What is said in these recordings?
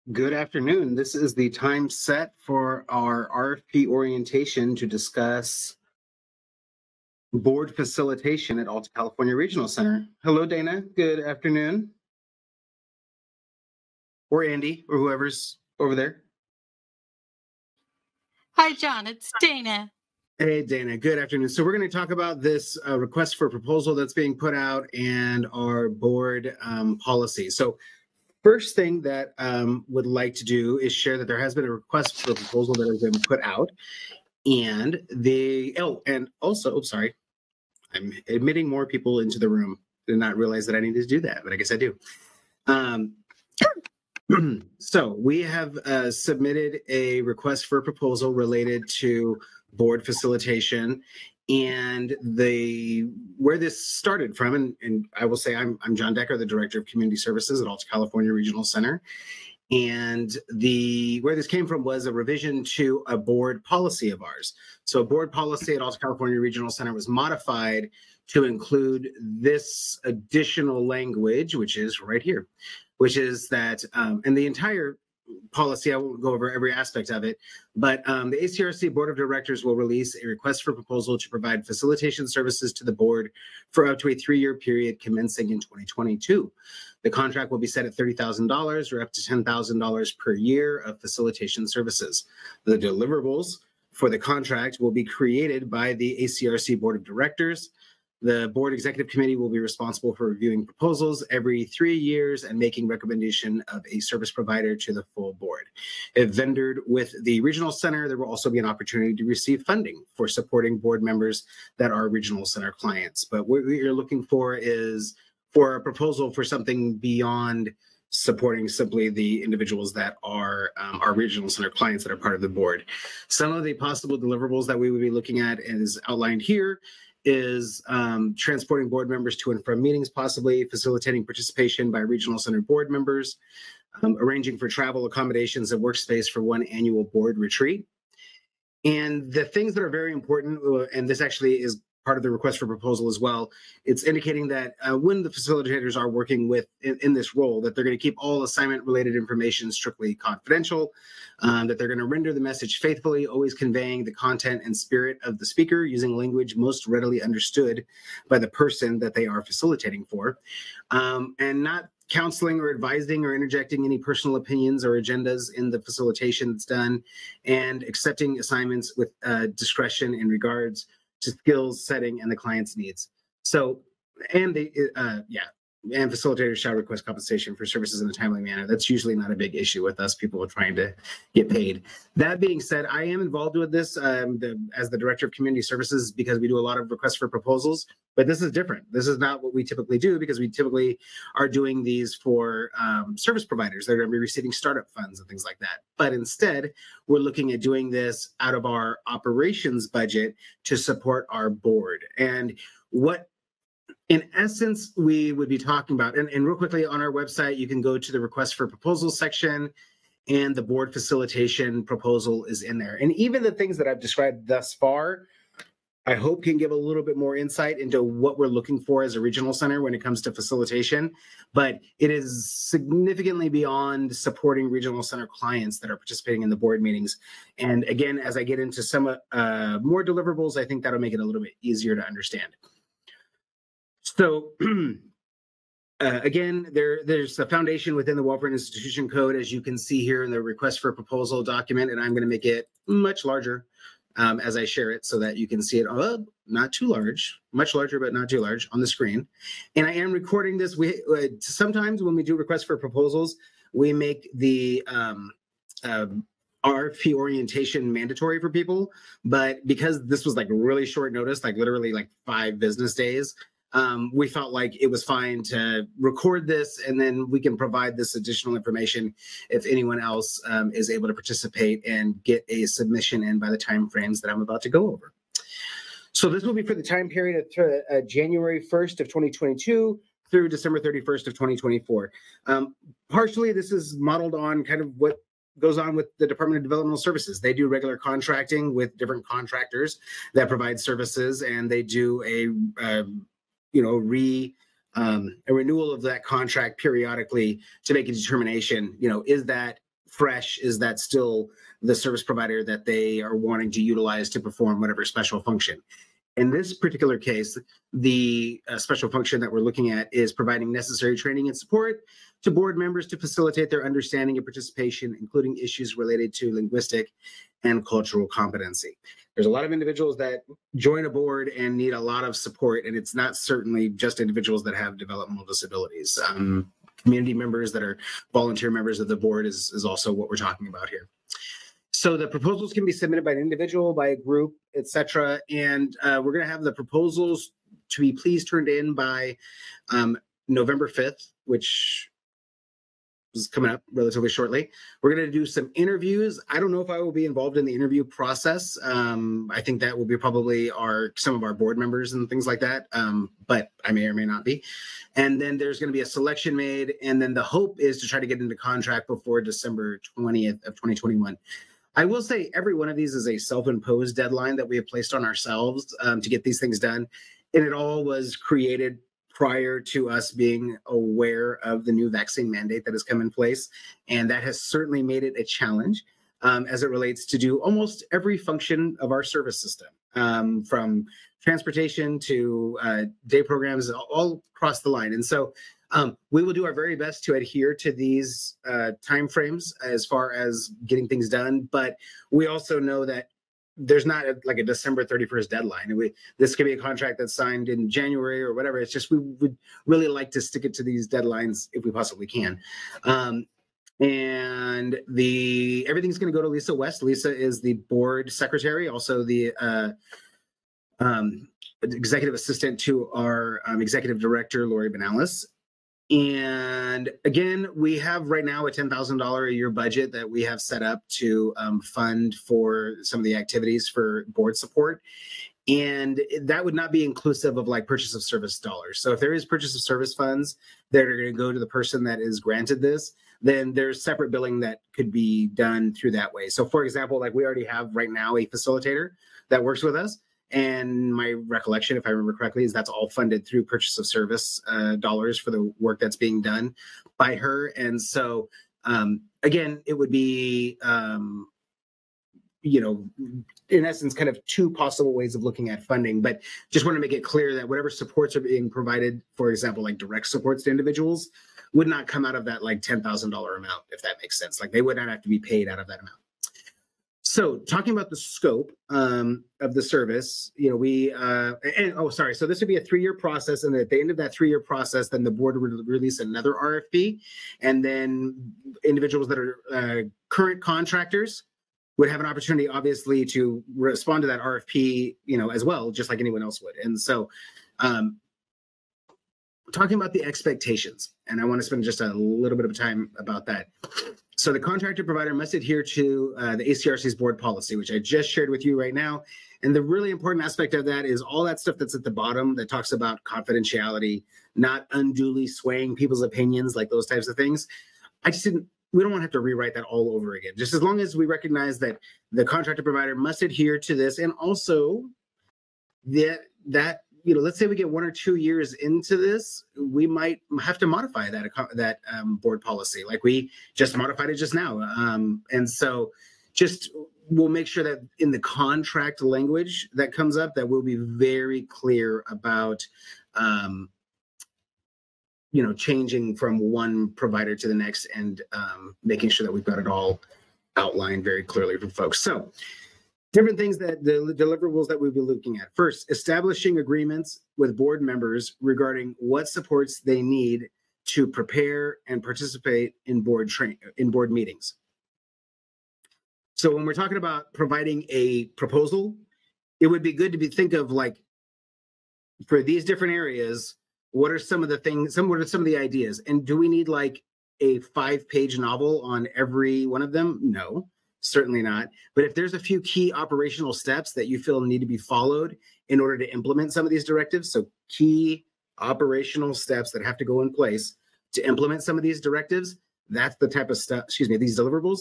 Good afternoon. This is the time set for our RFP orientation to discuss board facilitation at Alta California Regional Center. Hello, Dana. Good afternoon. Or Andy, or whoever's over there. Hi, John. It's Dana. Hey, Dana. Good afternoon. So we're going to talk about this request for proposal that's being put out and our board policy. So first thing that would like to do is share that there has been a request for a proposal that has been put out, and sorry, I'm admitting more people into the room. Did not realize that I needed to do that, but I guess I do. So we have submitted a request for a proposal related to board facilitation, and where this started from, and I will say I'm John Decker, the Director of Community Services at Alta California Regional Center. And where this came from was a revision to a board policy of ours. So a board policy at Alta California Regional Center was modified to include this additional language, which is right here, which is that, and the entire policy, I won't go over every aspect of it, but the ACRC Board of Directors will release a request for proposal to provide facilitation services to the board for up to a 3-year period commencing in 2022. The contract will be set at $30,000 or up to $10,000 per year of facilitation services. The deliverables for the contract will be created by the ACRC Board of Directors. The Board Executive Committee will be responsible for reviewing proposals every 3 years and making recommendation of a service provider to the full board. If vendored with the Regional Center, there will also be an opportunity to receive funding for supporting board members that are Regional Center clients. But what we're looking for is for a proposal for something beyond supporting simply the individuals that are our Regional Center clients that are part of the board. Some of the possible deliverables that we would be looking at is outlined here is transporting board members to and from meetings, possibly facilitating participation by Regional Center board members, arranging for travel accommodations and workspace for one annual board retreat. And the things that are very important, and this actually is part of the request for proposal as well, it's indicating that when the facilitators are working with in this role, that they're going to keep all assignment related information strictly confidential, that they're going to render the message faithfully, always conveying the content and spirit of the speaker using language most readily understood by the person that they are facilitating for, and not counseling or advising or interjecting any personal opinions or agendas in the facilitation that's done, and accepting assignments with discretion in regards to skills, setting, and the client's needs. So, and facilitators shall request compensation for services in a timely manner. That's usually not a big issue with us. People are trying to get paid. That being said, I am involved with this as the Director of Community Services because we do a lot of requests for proposals, but this is different. This is not what we typically do because we typically are doing these for service providers that are going to be receiving startup funds and things like that. But instead, we're looking at doing this out of our operations budget to support our board. And what in essence, we would be talking about, and real quickly on our website, you can go to the request for proposals section and the board facilitation proposal is in there. And even the things that I've described thus far, I hope can give a little bit more insight into what we're looking for as a regional center when it comes to facilitation. But it is significantly beyond supporting regional center clients that are participating in the board meetings. And again, as I get into some more deliverables, I think that'll make it a little bit easier to understand. So again, there's a foundation within the Welfare and Institution Code, as you can see here in the request for proposal document, and I'm going to make it much larger as I share it so that you can see it. Not too large, much larger, but not too large on the screen. And I am recording this. Sometimes when we do requests for proposals, we make the RFP orientation mandatory for people. But because this was like really short notice, like literally like 5 business days, we felt like it was fine to record this, and then we can provide this additional information if anyone else is able to participate and get a submission in by the time frames that I'm about to go over. So this will be for the time period of January 1st of 2022 through December 31st of 2024. Partially, this is modeled on kind of what goes on with the Department of Developmental Services. They do regular contracting with different contractors that provide services, and they do a renewal of that contract periodically to make a determination, is that fresh is that still the service provider that they are wanting to utilize to perform whatever special function. In this particular case, the special function that we're looking at is providing necessary training and support to board members to facilitate their understanding and participation, including issues related to linguistic and cultural competency. There's a lot of individuals that join a board and need a lot of support, and it's not certainly just individuals that have developmental disabilities. Community members that are volunteer members of the board is also what we're talking about here. So the proposals can be submitted by an individual, by a group, etc. And we're going to have the proposals to be please turned in by November 5th, which is coming up relatively shortly. We're going to do some interviews. I don't know if I will be involved in the interview process. I think that will be probably some of our board members and things like that, but I may or may not be. And then there's going to be a selection made, and then the hope is to try to get into contract before December 20th of 2021. I will say every one of these is a self-imposed deadline that we have placed on ourselves to get these things done. And it all was created prior to us being aware of the new vaccine mandate that has come in place. And that has certainly made it a challenge as it relates to do almost every function of our service system, from transportation to day programs, all across the line. And so we will do our very best to adhere to these timeframes as far as getting things done. But we also know that there's not like a December 31st deadline. This could be a contract that's signed in January or whatever. It's just we would really like to stick it to these deadlines if we possibly can. And everything's going to go to Lisa West. Lisa is the board secretary, also the executive assistant to our executive director, Lori Benalis. And again, we have right now a $10,000 a year budget that we have set up to fund for some of the activities for board support. And that would not be inclusive of like purchase of service dollars. So if there is purchase of service funds that are going to go to the person that is granted this, then there's separate billing that could be done through that way. So for example, like we already have right now a facilitator that works with us. And my recollection, if I remember correctly, is that's all funded through purchase of service dollars for the work that's being done by her. And so, again, it would be, in essence, kind of two possible ways of looking at funding. But just want to make it clear that whatever supports are being provided, for example, like direct supports to individuals, would not come out of that like $10,000 amount, if that makes sense. Like they would not have to be paid out of that amount. So talking about the scope of the service, so this would be a 3-year process. And at the end of that 3-year process, then the board would release another RFP. And then individuals that are current contractors would have an opportunity, obviously, to respond to that RFP, as well, just like anyone else would. And so talking about the expectations, and I want to spend just a little bit of time about that. So the contractor provider must adhere to the ACRC's board policy, which I just shared with you right now. And the really important aspect of that is all that stuff that's at the bottom that talks about confidentiality, not unduly swaying people's opinions, like those types of things. We don't want to have to rewrite that all over again. Just as long as we recognize that the contractor provider must adhere to this, and also that let's say we get 1 or 2 years into this, we might have to modify that board policy, like we just modified it just now. And so we'll make sure that in the contract language that comes up, that we'll be very clear about, changing from one provider to the next and making sure that we've got it all outlined very clearly for folks. So different things that the deliverables that we'll be looking at. First, establishing agreements with board members regarding what supports they need to prepare and participate in board meetings. So when we're talking about providing a proposal, it would be good to think of like, for these different areas, what are some of the things, what are some of the ideas? And do we need like a 5-page novel on every one of them? No. Certainly not. But if there's a few key operational steps that you feel need to be followed in order to implement some of these directives, so key operational steps that have to go in place to implement some of these directives, that's the type of stuff, these deliverables,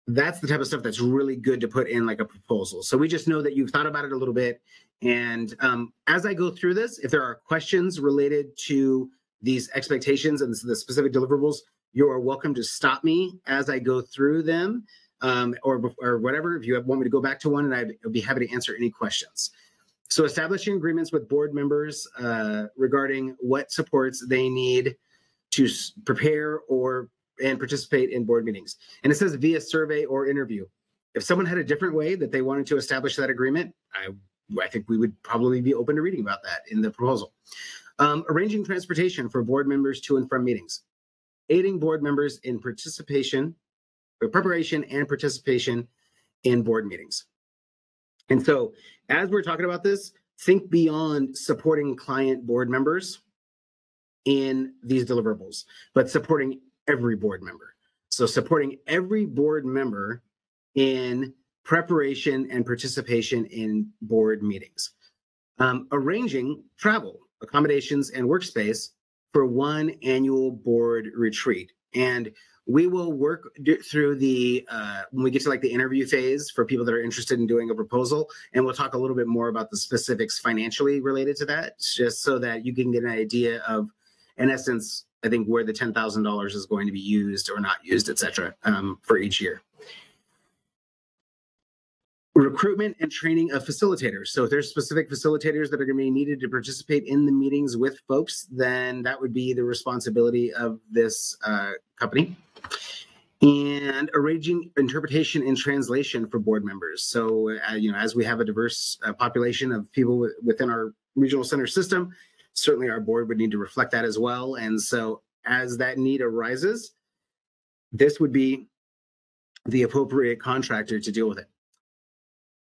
that's the type of stuff that's really good to put in like a proposal. So we just know that you've thought about it a little bit. And as I go through this, if there are questions related to these expectations and the specific deliverables, you are welcome to stop me as I go through them, or whatever. If you want me to go back to one, and I'd be happy to answer any questions. So establishing agreements with board members regarding what supports they need to prepare and participate in board meetings. And it says via survey or interview. If someone had a different way that they wanted to establish that agreement, I think we would probably be open to reading about that in the proposal. Arranging transportation for board members to and from meetings. Aiding board members in preparation and participation in board meetings. And so as we're talking about this, think beyond supporting client board members in these deliverables, but supporting every board member. So supporting every board member in preparation and participation in board meetings. Arranging travel, accommodations, and workspace for one annual board retreat. And we will work through when we get to like the interview phase for people that are interested in doing a proposal, and we'll talk a little bit more about the specifics financially related to that, just so that you can get an idea of, in essence, I think where the $10,000 is going to be used or not used, et cetera, for each year. Recruitment and training of facilitators. So if there's specific facilitators that are going to be needed to participate in the meetings with folks, then that would be the responsibility of this company. And arranging interpretation and translation for board members. So, as we have a diverse population of people within our regional center system, certainly our board would need to reflect that as well. And so as that need arises, this would be the appropriate contractor to deal with it.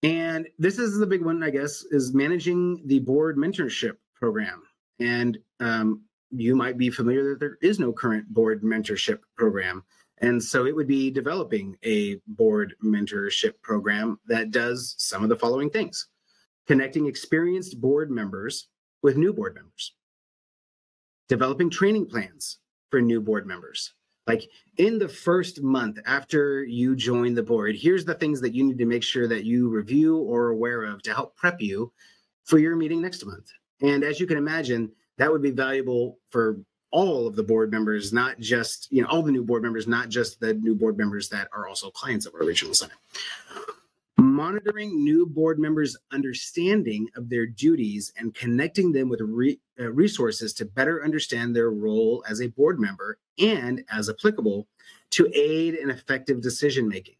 And this is the big one, I guess, is managing the board mentorship program. And you might be familiar that there is no current board mentorship program. And so it would be developing a board mentorship program that does some of the following things: connecting experienced board members with new board members, developing training plans for new board members. Like in the first month after you join the board, here's the things that you need to make sure that you review or are aware of to help prep you for your meeting next month. And as you can imagine, that would be valuable for all of the board members, not just, all the new board members, not just the new board members that are also clients of our regional center. Monitoring new board members' understanding of their duties and connecting them with resources to better understand their role as a board member and, as applicable, to aid in effective decision-making.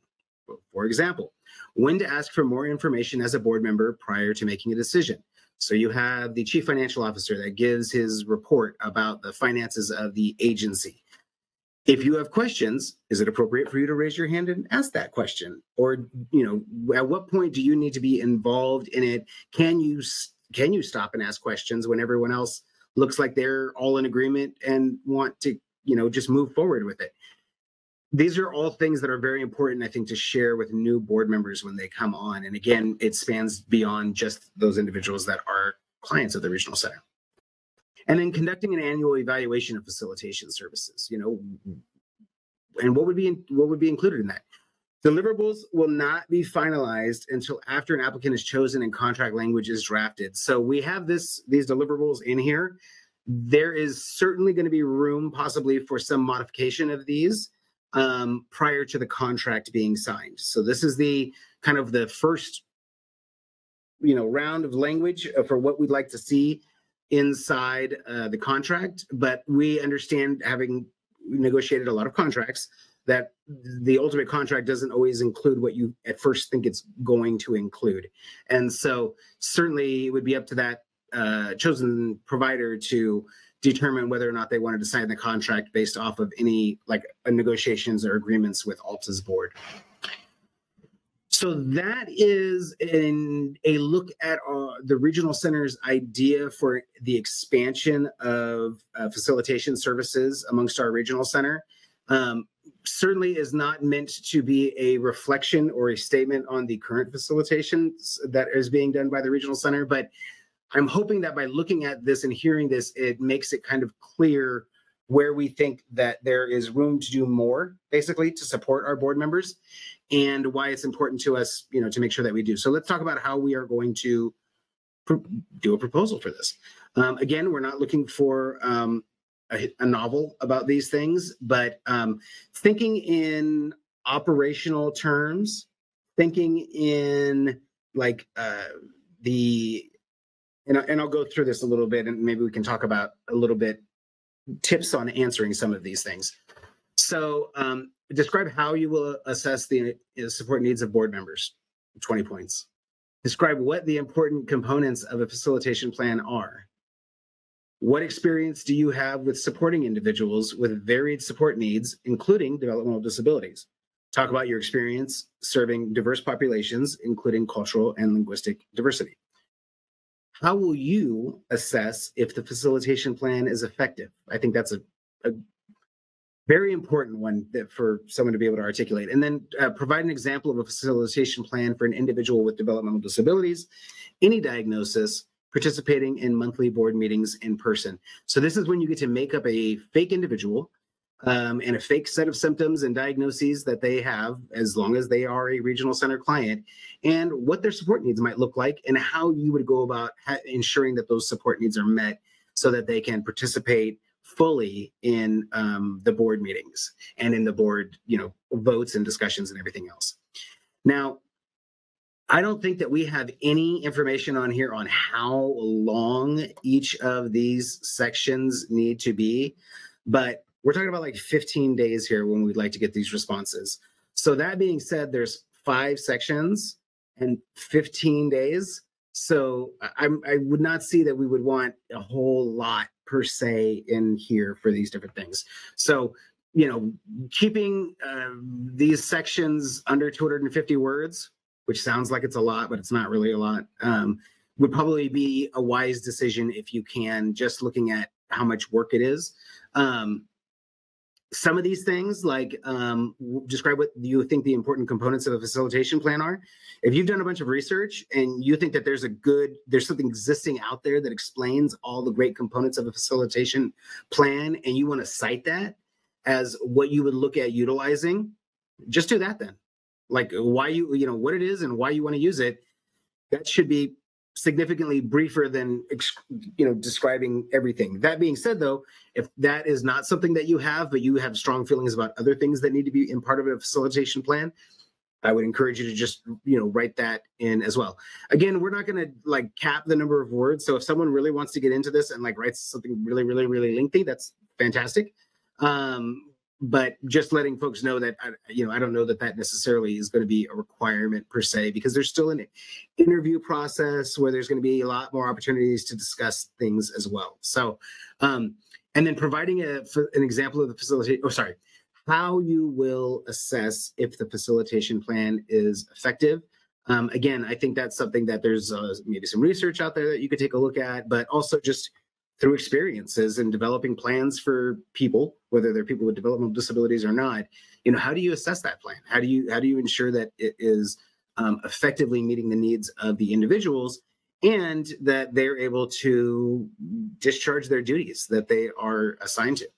For example, when to ask for more information as a board member prior to making a decision. So you have the chief financial officer that gives his report about the finances of the agency. If you have questions, is it appropriate for you to raise your hand and ask that question? Or, at what point do you need to be involved in it? Can you stop and ask questions when everyone else looks like they're all in agreement and want to, just move forward with it? These are all things that are very important, I think, to share with new board members when they come on. And again, it spans beyond just those individuals that are clients of the regional center. And then conducting an annual evaluation of facilitation services, and what would be included in that? Deliverables will not be finalized until after an applicant is chosen and contract language is drafted. So we have these deliverables in here. There is certainly going to be room possibly for some modification of these prior to the contract being signed. So this is the kind of the first, round of language for what we'd like to see inside the contract, but we understand, having negotiated a lot of contracts, that the ultimate contract doesn't always include what you at first think it's going to include. And so certainly it would be up to that chosen provider to determine whether or not they wanted to sign the contract based off of any negotiations or agreements with Alta's board. So that is a look at the regional center's idea for the expansion of facilitation services amongst our regional center. Certainly is not meant to be a reflection or a statement on the current facilitations that is being done by the regional center, but I'm hoping that by looking at this and hearing this, it makes it kind of clear where we think that there is room to do more, basically, to support our board members, and why it's important to us, to make sure that we do. So let's talk about how we are going to do a proposal for this. Again, we're not looking for a novel about these things, but thinking in operational terms, thinking in like and I'll go through this a little bit, and maybe we can talk about a little bit tips on answering some of these things. So describe how you will assess the support needs of board members, 20 points. Describe what the important components of a facilitation plan are. What experience do you have with supporting individuals with varied support needs, including developmental disabilities? Talk about your experience serving diverse populations, including cultural and linguistic diversity. How will you assess if the facilitation plan is effective? I think that's a very important one for someone to be able to articulate. And then provide an example of a facilitation plan for an individual with developmental disabilities, any diagnosis, participating in monthly board meetings in person. So this is when you get to make up a fake individual and a fake set of symptoms and diagnoses that they have, as long as they are a regional center client, and what their support needs might look like, and how you would go about ensuring that those support needs are met so that they can participate fully in the board meetings and in the board, votes and discussions and everything else. Now, I don't think that we have any information on here on how long each of these sections need to be, but we're talking about like 15 days here when we'd like to get these responses. So that being said, there's 5 sections and 15 days. So I would not see that we would want a whole lot per se in here for these different things. So, keeping these sections under 250 words, which sounds like it's a lot, but it's not really a lot, would probably be a wise decision if you can, just looking at how much work it is. Some of these things, like describe what you think the important components of a facilitation plan are. If you've done a bunch of research and you think that there's something existing out there that explains all the great components of a facilitation plan, and you want to cite that as what you would look at utilizing, just do that then. Like why what it is and why you want to use it. That should be significantly briefer than describing everything. That being said, though, if that is not something that you have, but you have strong feelings about other things that need to be in part of a facilitation plan, I would encourage you to just write that in as well. Again, we're not going to cap the number of words. So if someone really wants to get into this and writes something really, really, really lengthy, that's fantastic. But just letting folks know that, I don't know that necessarily is going to be a requirement per se, because there's still an interview process where there's going to be a lot more opportunities to discuss things as well. So, and then providing an example of the facilitation, how you will assess if the facilitation plan is effective. Again, I think that's something that there's maybe some research out there that you could take a look at, but also just through experiences and developing plans for people, whether they're people with developmental disabilities or not. How do you assess that plan? How do you ensure that it is effectively meeting the needs of the individuals and that they're able to discharge their duties that they are assigned to?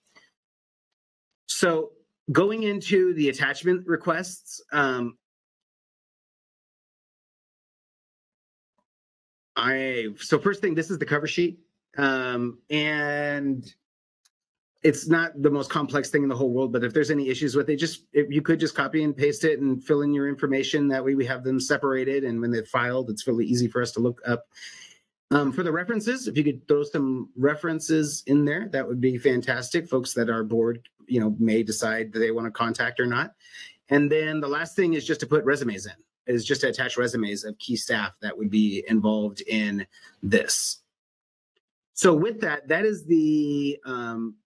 So going into the attachment requests, so first thing, this is the cover sheet. And it's not the most complex thing in the whole world, but if there's any issues with it, if you could just copy and paste it and fill in your information. That way we have them separated, and when they're filed, it's really easy for us to look up. For the references, if you could throw some references in there, that would be fantastic. Folks that our board, may decide that they want to contact or not. And then the last thing is just to put resumes in, is just to attach resumes of key staff that would be involved in this. So with that, that is the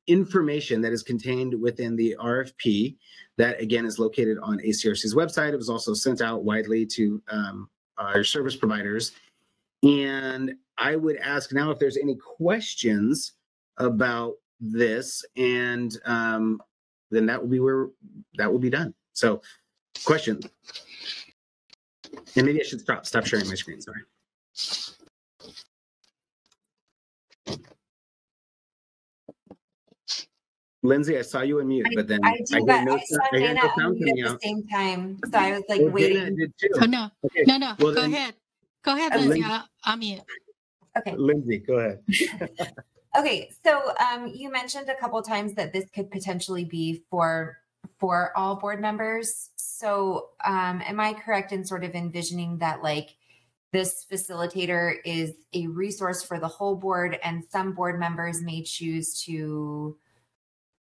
information that is contained within the RFP that, again, is located on ACRC's website. It was also sent out widely to our service providers. And I would ask now if there's any questions about this, and then that will be where that will be done. So questions. And maybe I should stop sharing my screen, sorry. Lindsay, I saw you unmute, but then I saw Dana unmute at the same time, so I was waiting. Dana did too. Oh no, okay. No. Well, go ahead, Lindsay. I'll mute. Okay, Lindsay, go ahead. Okay, so you mentioned a couple times that this could potentially be for all board members. So am I correct in sort of envisioning that like this facilitator is a resource for the whole board, and some board members may choose to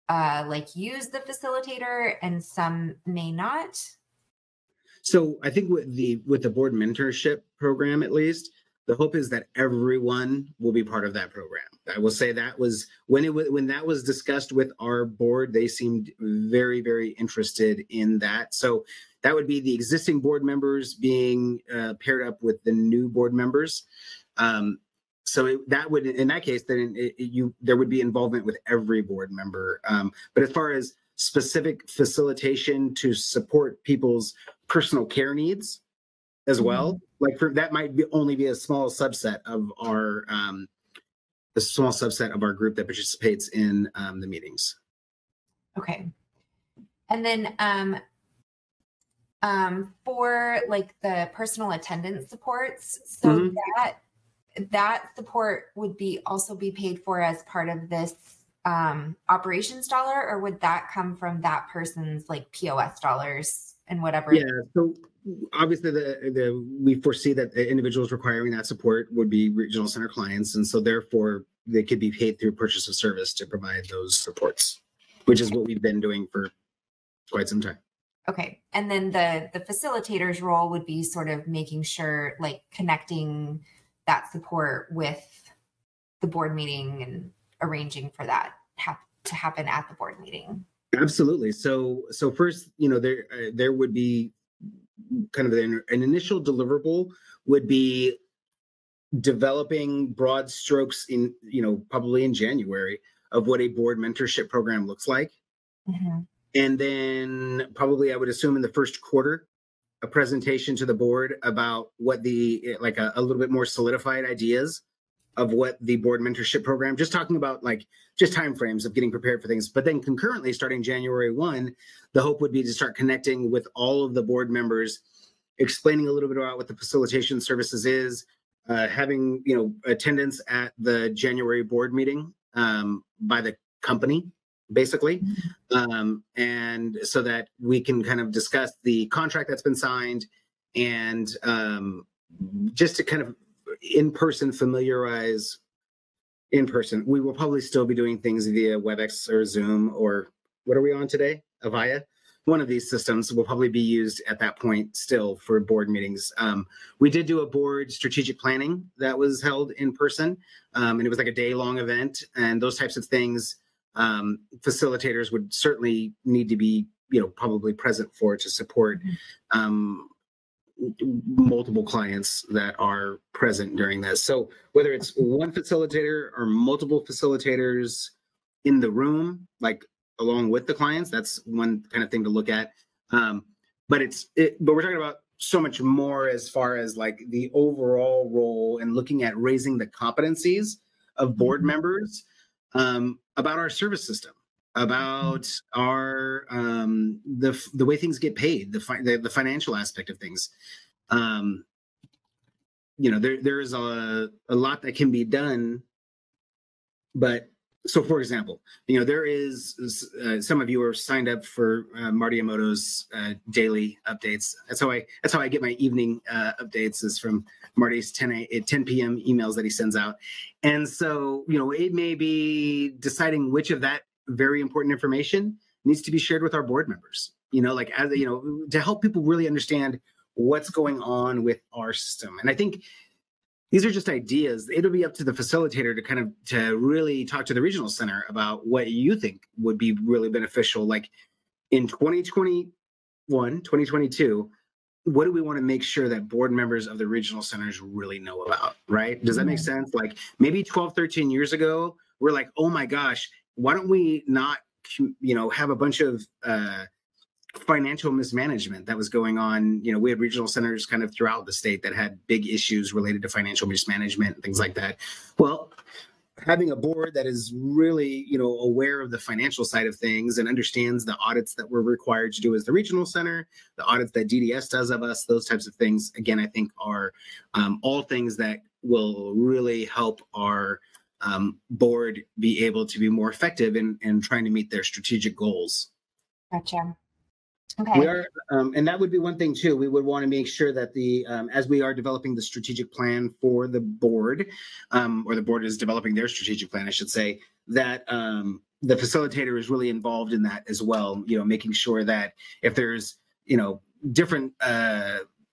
like use the facilitator and some may not? So I think with the board mentorship program, at least, the hope is that everyone will be part of that program. I will say that was when that was discussed with our board, they seemed very, very interested in that. So that would be the existing board members being paired up with the new board members. That would, in that case, then there would be involvement with every board member. But as far as specific facilitation to support people's personal care needs as well, like that might only be a small subset of our group that participates in the meetings. Okay. And then for like the personal attendance supports, so that support would also be paid for as part of this operations dollar, or would that come from that person's like POS dollars and whatever? Yeah, so obviously we foresee that the individuals requiring that support would be regional center clients, and so therefore they could be paid through purchase of service to provide those supports, which is what we've been doing for quite some time. Okay. And then the facilitator's role would be sort of making sure, like connecting that support with the board meeting and arranging for that to happen at the board meeting. Absolutely. So first, there would be kind of an initial deliverable would be developing broad strokes in, probably in January, of what a board mentorship program looks like. And then probably I would assume in the first quarter, a presentation to the board about what a little bit more solidified ideas of what the board mentorship program, just talking about like just timeframes of getting prepared for things. But then concurrently, starting January 1, the hope would be to start connecting with all of the board members, explaining a little bit about what the facilitation services is, having attendance at the January board meeting by the company, basically, and so that we can kind of discuss the contract that's been signed, and just to kind of in-person familiarize in person. We will probably still be doing things via WebEx or Zoom, or what are we on today? Avaya. One of these systems will probably be used at that point still for board meetings. We did do a board strategic planning that was held in person, and it was like a day-long event, and those types of things facilitators would certainly need to be, probably present for to support multiple clients that are present during this. So whether it's one facilitator or multiple facilitators in the room, like along with the clients, that's one kind of thing to look at. But we're talking about so much more as far as like the overall role and looking at raising the competencies of board members about our service system, about our the way things get paid, the financial aspect of things. There is a lot that can be done, but so for example, there is some of you are signed up for Marty Emoto's daily updates. That's how I get my evening updates, is from Marty's 10 p.m. emails that he sends out. And so, it may be deciding which of that very important information needs to be shared with our board members, to help people really understand what's going on with our system. And I think these are just ideas. It'll be up to the facilitator to really talk to the regional center about what you think would be really beneficial. Like in 2021, 2022, what do we want to make sure that board members of the regional centers really know about, right? Does that make sense? Like maybe 12, 13 years ago, we're like, oh my gosh, why don't we not, have a bunch of financial mismanagement that was going on? We had regional centers kind of throughout the state that had big issues related to financial mismanagement and things like that. Well, having a board that is really, aware of the financial side of things and understands the audits that we're required to do as the regional center, the audits that DDS does of us, those types of things, again, I think are all things that will really help our board be able to be more effective in trying to meet their strategic goals. Gotcha. Okay. We are, and that would be one thing too. We would want to make sure that as we are developing the strategic plan for the board, or the board is developing their strategic plan, I should say, that the facilitator is really involved in that as well. Making sure that if there's, different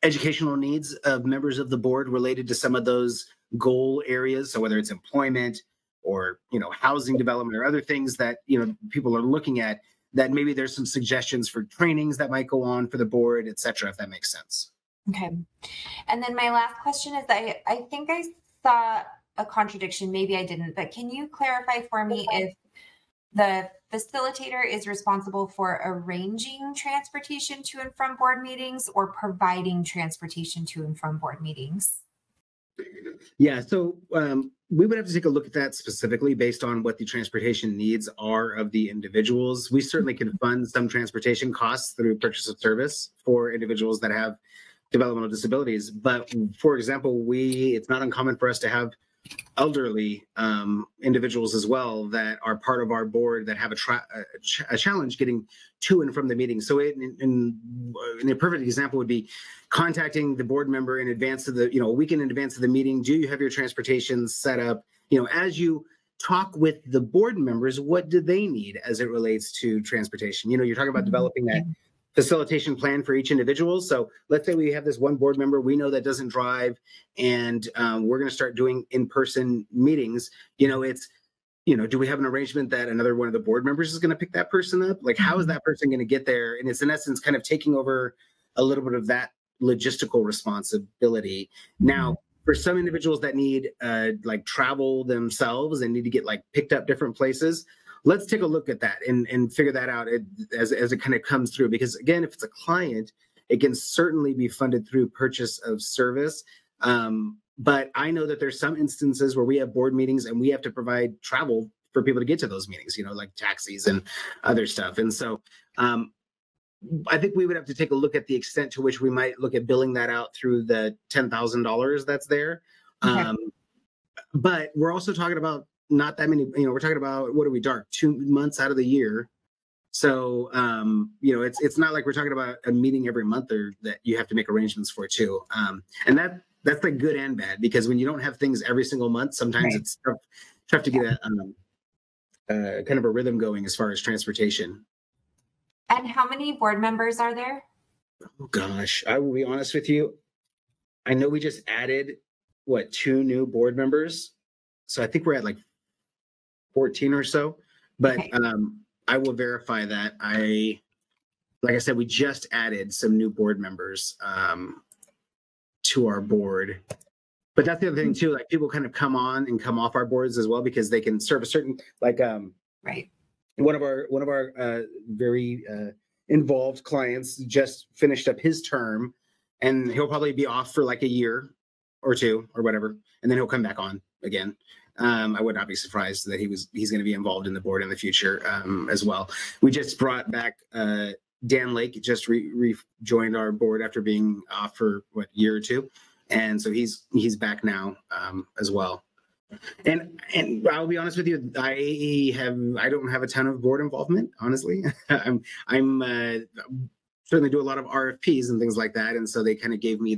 educational needs of members of the board related to some of those goal areas. So whether it's employment or, housing development or other things that, people are looking at, that maybe there's some suggestions for trainings that might go on for the board, et cetera, if that makes sense. Okay. And then my last question is, I think I saw a contradiction, maybe I didn't, but can you clarify for me if the facilitator is responsible for arranging transportation to and from board meetings or providing transportation to and from board meetings? Yeah, so we would have to take a look at that specifically based on what the transportation needs are of the individuals. We certainly can fund some transportation costs through purchase of service for individuals that have developmental disabilities. But for example, it's not uncommon for us to have elderly individuals as well that are part of our board that have a challenge getting to and from the meeting. So in a perfect example would be contacting the board member in advance of a week in advance of the meeting. Do you have your transportation set up? As you talk with the board members, what do they need as it relates to transportation? You're talking about developing that facilitation plan for each individual. So let's say we have this one board member we know that doesn't drive, and we're going to start doing in-person meetings. Do we have an arrangement that another one of the board members is going to pick that person up? Like, how is that person going to get there? And it's in essence kind of taking over a little bit of that logistical responsibility. Now, for some individuals that need like travel themselves and need to get like picked up different places, let's take a look at that and figure that out as it kind of comes through. Because again, if it's a client, it can certainly be funded through purchase of service. But I know that there's some instances where we have board meetings and we have to provide travel for people to get to those meetings, like taxis and other stuff. And so I think we would have to take a look at the extent to which we might look at billing that out through the $10,000 that's there. Okay. But we're also talking about not that many, we're talking about, what are we, 2 months out of the year. So, it's not like we're talking about a meeting every month or that you have to make arrangements for too. And that's like good and bad, because when you don't have things every single month, sometimes it's tough to get a kind of a rhythm going as far as transportation. And how many board members are there? Oh gosh, I will be honest with you. I know we just added 2 new board members. So I think we're at like 14 or so, but okay. I will verify that. Like I said, we just added some new board members to our board. But that's the other thing too, like people kind of come on and come off our boards as well, because they can serve a certain, like right. One of our very involved clients just finished up his term, and he'll probably be off for like a year or 2 or whatever, and then he'll come back on again. I would not be surprised that he's going to be involved in the board in the future as well. We just brought back Dan Lake, just rejoined our board after being off for a year or 2, and so he's back now as well. And I'll be honest with you, I don't have a ton of board involvement, honestly. I'm certainly do a lot of RFPs and things like that, and so they kind of gave me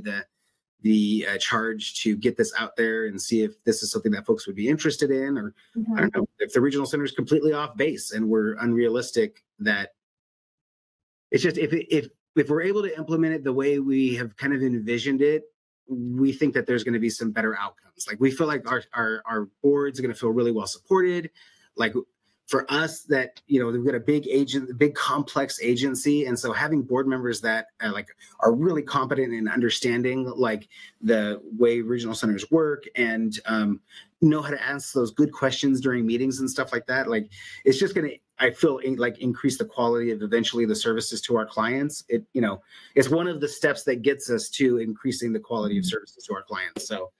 the charge to get this out there and see if this is something that folks would be interested in, or I don't know, if the regional center is completely off base and we're unrealistic. That it's just if we're able to implement it the way we have kind of envisioned it, we think that there's going to be some better outcomes. Like, we feel like our boards are going to feel really well supported. Like, for us, that we've got a big complex agency, and so having board members that are really competent in understanding like the way regional centers work and know how to ask those good questions during meetings and stuff like that, like it's just going to, I feel, like increase the quality of eventually the services to our clients. It's one of the steps that gets us to increasing the quality of services to our clients. So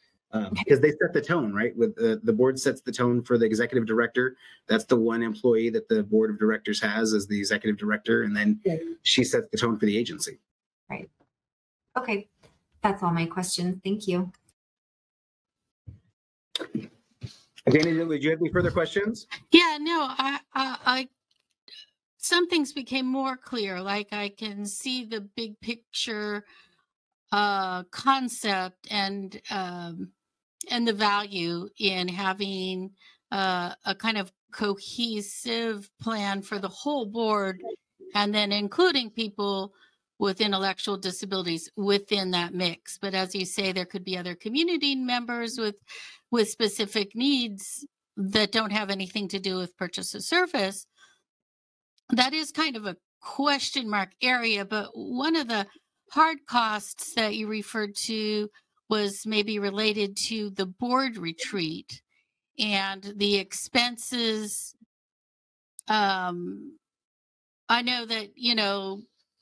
because they set the tone, right? With the board sets the tone for the executive director. That's the one employee that the board of directors has as the executive director, and then she sets the tone for the agency. Right. Okay, that's all my questions. Thank you. Dana, would you have any further questions? Yeah, no, I some things became more clear. Like I can see the big picture concept and the value in having a kind of cohesive plan for the whole board, and then including people with intellectual disabilities within that mix. But as you say, there could be other community members with specific needs that don't have anything to do with purchase of service. That is kind of a question mark area, but one of the hard costs that you referred to was maybe related to the board retreat and the expenses. I know that,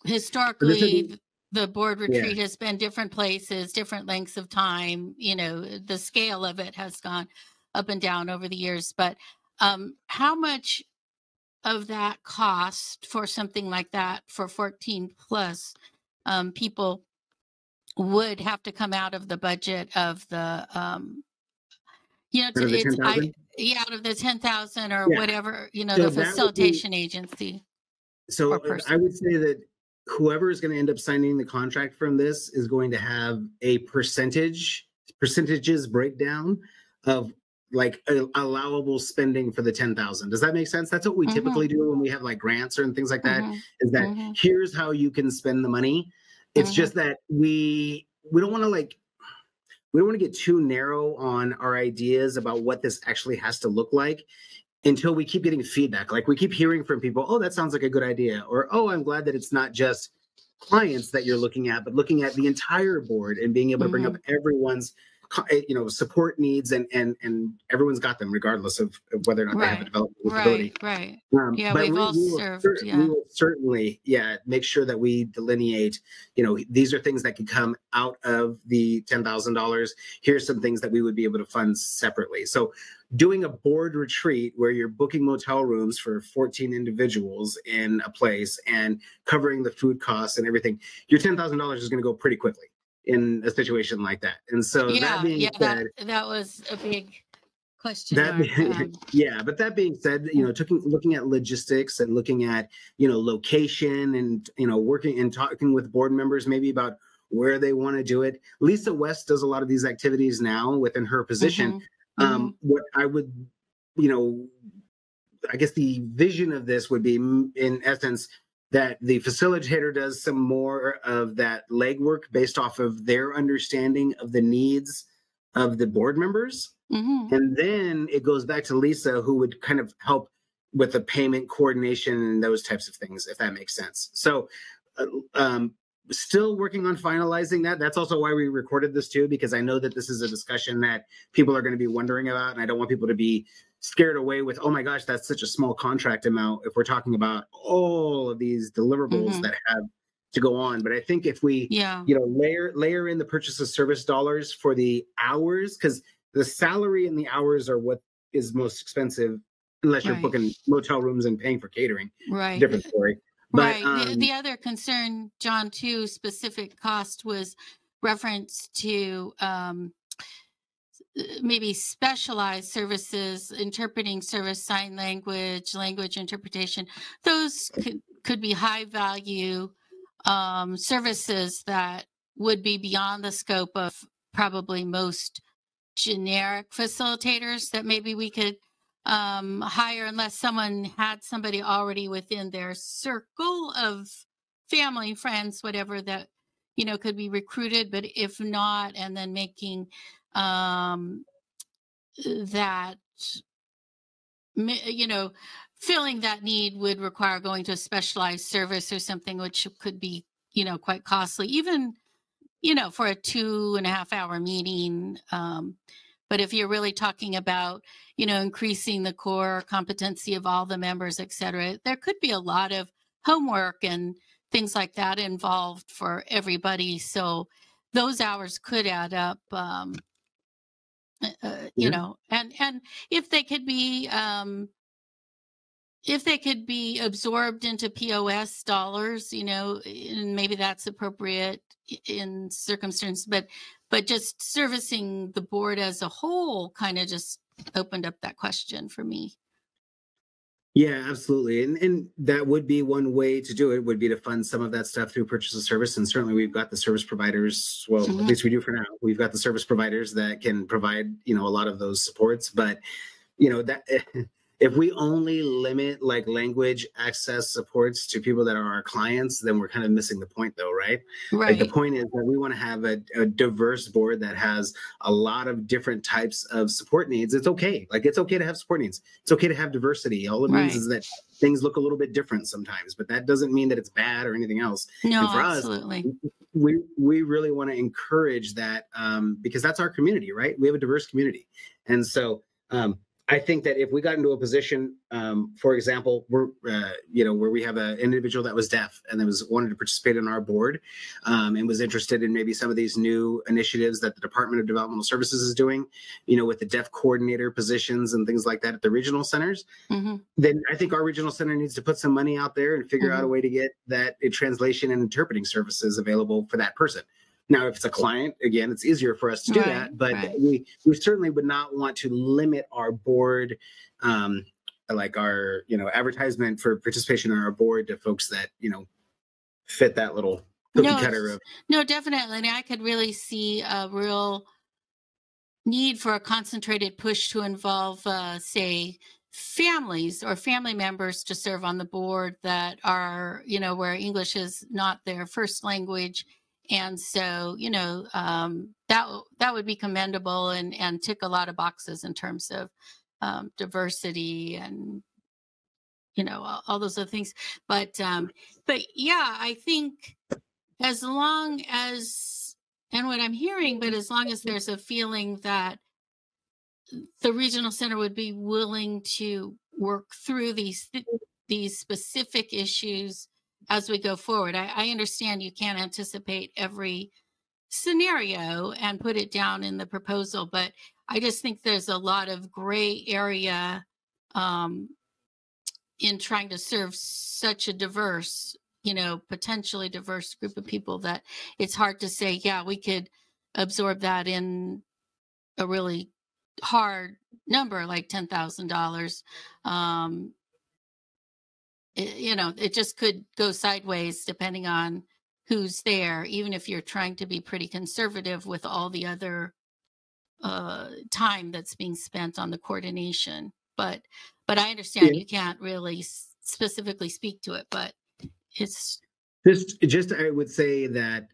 historically the board retreat has been different places, different lengths of time, the scale of it has gone up and down over the years, but how much of that cost for something like that for 14 plus people would have to come out of the budget of the out of the 10,000 or whatever, the facilitation agency. So I would say that whoever is going to end up signing the contract from this is going to have a percentages breakdown of like allowable spending for the 10,000. Does that make sense? That's what we typically do when we have like grants or things like that, is that here's how you can spend the money. It's just that we don't want to we don't want to get too narrow on our ideas about what this actually has to look like until we keep getting feedback. Like we keep hearing from people, oh, that sounds like a good idea. Or, oh, I'm glad that it's not just clients that you're looking at, but looking at the entire board and being able to bring up everyone's support needs, and everyone's got them regardless of whether or not they have a developmental disability. Right. But we will certainly make sure that we delineate, these are things that could come out of the $10,000. Here's some things that we would be able to fund separately. So doing a board retreat where you're booking motel rooms for 14 individuals in a place and covering the food costs and everything, your $10,000 is going to go pretty quickly in a situation like that. And so that being said, that was a big question. But that being said, looking at logistics and looking at, location and, working and talking with board members, maybe about where they want to do it. Lisa West does a lot of these activities now within her position. What I would, I guess the vision of this would be in essence, that the facilitator does some more of that legwork based off of their understanding of the needs of the board members. And then it goes back to Lisa, who would kind of help with the payment coordination and those types of things, if that makes sense. So still working on finalizing that. That's also why we recorded this too, because I know that this is a discussion that people are going to be wondering about. And I don't want people to be scared away with, oh my gosh, that's such a small contract amount if we're talking about all of these deliverables that have to go on. But I think if we, layer in the purchase of service dollars for the hours, because the salary and the hours are what is most expensive, unless you're booking motel rooms and paying for catering. Different story. But, the other concern, John, too, specific cost was reference to maybe specialized services, interpreting service, sign language, language interpretation. Those could be high value services that would be beyond the scope of probably most generic facilitators that maybe we could hire, unless someone had somebody already within their circle of family, friends, whatever, that could be recruited. But if not, and then making that filling that need would require going to a specialized service or something, which could be quite costly, even for a 2.5 hour meeting. But if you're really talking about, increasing the core competency of all the members, et cetera, there could be a lot of homework and things like that involved for everybody. So those hours could add up, and if they could be absorbed into POS dollars, and maybe that's appropriate in circumstance, but just servicing the board as a whole kind of just opened up that question for me. Yeah, absolutely. And that would be one way to do it, would be to fund some of that stuff through purchase of service. And certainly we've got the service providers, well, at least we do for now. We've got the service providers that can provide, a lot of those supports. But, that if we only limit like language access supports to people that are our clients, then we're kind of missing the point though, right? Right. Like the point is that we want to have a diverse board that has a lot of different types of support needs. It's okay. Like it's okay to have support needs. It's okay to have diversity. All it means is that things look a little bit different sometimes, but that doesn't mean that it's bad or anything else. No, and for absolutely. us, we really want to encourage that because that's our community, right? We have a diverse community. And so, I think that if we got into a position, for example, where we have an individual that was deaf and that wanted to participate in our board and was interested in maybe some of these new initiatives that the Department of Developmental Services is doing, with the deaf coordinator positions and things like that at the regional centers, then I think our regional center needs to put some money out there and figure out a way to get that translation and interpreting services available for that person. Now, if it's a client, again, it's easier for us to do that, but we certainly would not want to limit our board, like our, advertisement for participation on our board to folks that, fit that little cookie cutter of. No, definitely. And I could really see a real need for a concentrated push to involve, say, families or family members to serve on the board that are, where English is not their first language. And so, that would be commendable and tick a lot of boxes in terms of diversity and, all those other things. But yeah, I think as long as, and what I'm hearing, but as long as there's a feeling that the regional center would be willing to work through these specific issues as we go forward. I understand you can't anticipate every scenario and put it down in the proposal, but I just think there's a lot of gray area in trying to serve such a diverse, potentially diverse group of people that it's hard to say, yeah, we could absorb that in a really hard number like $10,000. It just could go sideways depending on who's there, even if you're trying to be pretty conservative with all the other time that's being spent on the coordination. But I understand you can't really specifically speak to it, but it's just I would say that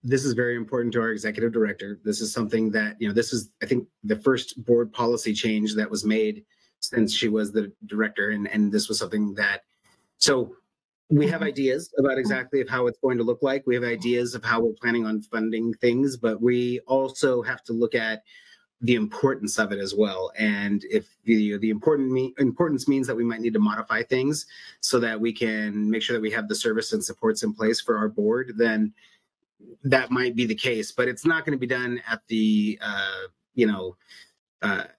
this is very important to our executive director. This is something that, this is, I think, the first board policy change that was made since she was the director. And this was something that, so we have ideas about exactly of how it's going to look like. We have ideas of how we're planning on funding things, but we also have to look at the importance of it as well. And if the importance means that we might need to modify things so that we can make sure that we have the service and supports in place for our board, then that might be the case. But it's not going to be done at the,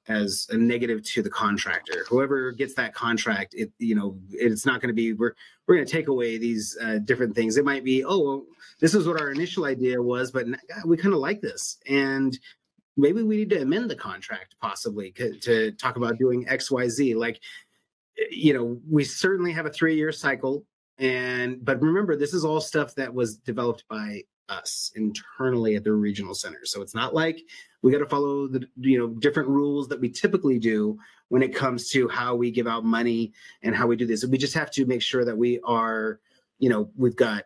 as a negative to the contractor. Whoever gets that contract, it's not going to be, we're going to take away these different things. It might be, this is what our initial idea was, but we kind of like this. And maybe we need to amend the contract possibly to talk about doing X, Y, Z. Like, we certainly have a 3-year cycle. But remember, this is all stuff that was developed by us internally at the regional center. So it's not like we got to follow the different rules that we typically do when it comes to how we give out money and how we do this. We just have to make sure that we are, we've got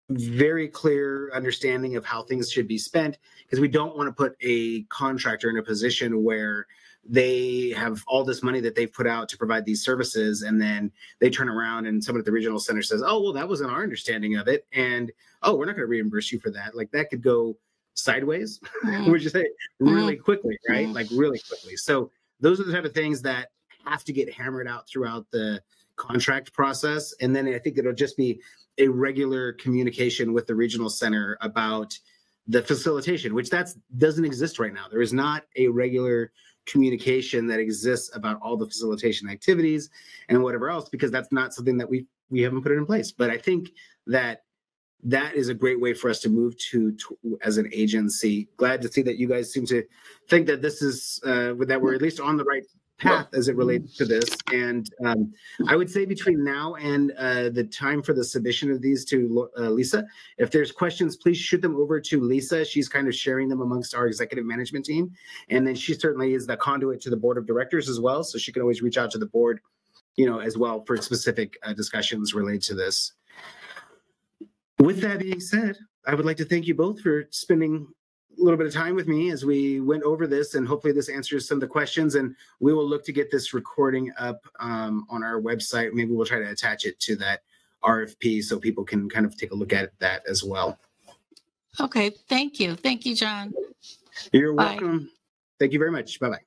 very clear understanding of how things should be spent, because we don't want to put a contractor in a position where they have all this money that they've put out to provide these services, and then they turn around and someone at the regional center says, oh, well, that wasn't our understanding of it, and we're not going to reimburse you for that. Like, that could go sideways, would you say, really quickly, right? Like really quickly. So those are the type of things that have to get hammered out throughout the contract process. And then I think it'll just be a regular communication with the regional center about the facilitation, which doesn't exist right now. There is not a regular communication that exists about all the facilitation activities and whatever else, because that's not something that we haven't put it in place. But I think that that is a great way for us to move to as an agency. Glad to see that you guys seem to think that this is that we're at least on the right path as it relates to this. And I would say between now and the time for the submission of these to Lisa, if there's questions, please shoot them over to Lisa. She's kind of sharing them amongst our executive management team. And then she certainly is the conduit to the board of directors as well. So she can always reach out to the board, as well for specific discussions related to this. With that being said, I would like to thank you both for spending a little bit of time with me as we went over this, and hopefully this answers some of the questions, and we will look to get this recording up on our website. Maybe we'll try to attach it to that RFP so people can kind of take a look at that as well. Okay, thank you. Thank you, John. You're Bye. welcome. Thank you very much. Bye-bye.